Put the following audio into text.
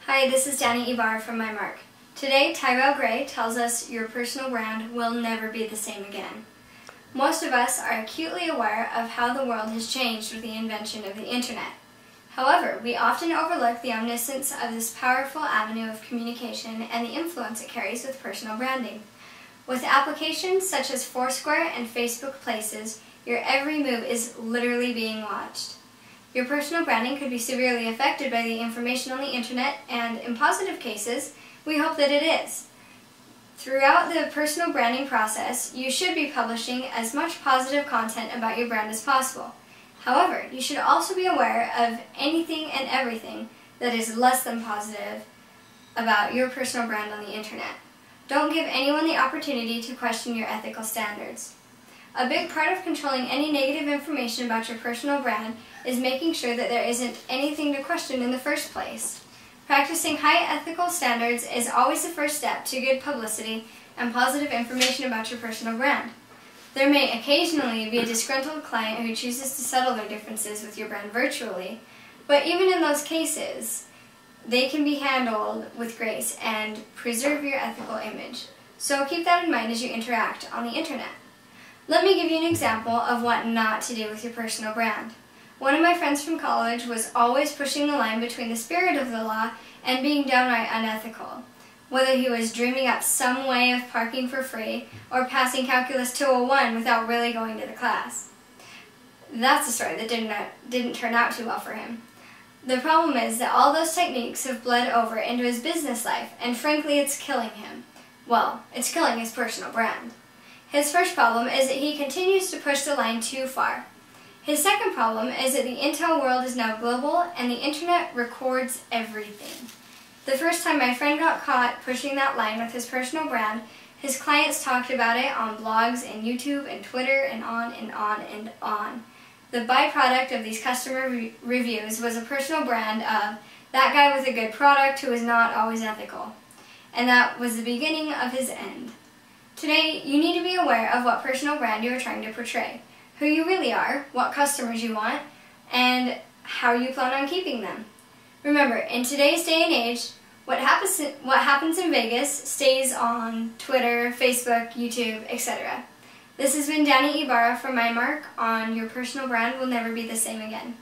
Hi, this is Danny Ibarra from MyMark. Today, Tyrell Gray tells us your personal brand will never be the same again. Most of us are acutely aware of how the world has changed with the invention of the internet. However, we often overlook the omniscience of this powerful avenue of communication and the influence it carries with personal branding. With applications such as Foursquare and Facebook Places, your every move is literally being watched. Your personal branding could be severely affected by the information on the internet, and in positive cases, we hope that it is. Throughout the personal branding process, you should be publishing as much positive content about your brand as possible. However, you should also be aware of anything and everything that is less than positive about your personal brand on the internet. Don't give anyone the opportunity to question your ethical standards. A big part of controlling any negative information about your personal brand is making sure that there isn't anything to question in the first place. Practicing high ethical standards is always the first step to good publicity and positive information about your personal brand. There may occasionally be a disgruntled client who chooses to settle their differences with your brand virtually, but even in those cases, they can be handled with grace and preserve your ethical image. So keep that in mind as you interact on the internet. Let me give you an example of what not to do with your personal brand. One of my friends from college was always pushing the line between the spirit of the law and being downright unethical. Whether he was dreaming up some way of parking for free or passing Calculus 201 without really going to the class. That's a story that didn't turn out too well for him. The problem is that all those techniques have bled over into his business life, and frankly it's killing him. Well, it's killing his personal brand. His first problem is that he continues to push the line too far. His second problem is that the intel world is now global and the internet records everything. The first time my friend got caught pushing that line with his personal brand, his clients talked about it on blogs and YouTube and Twitter and on and on and on. The byproduct of these customer reviews was a personal brand of that guy with a good product who is not always ethical. And that was the beginning of his end. Today, you need to be aware of what personal brand you are trying to portray, who you really are, what customers you want, and how you plan on keeping them. Remember, in today's day and age, what happens in Vegas stays on Twitter, Facebook, YouTube, etc. This has been Danny Ibarra from MyMark on Your Personal Brand Will Never Be the Same Again.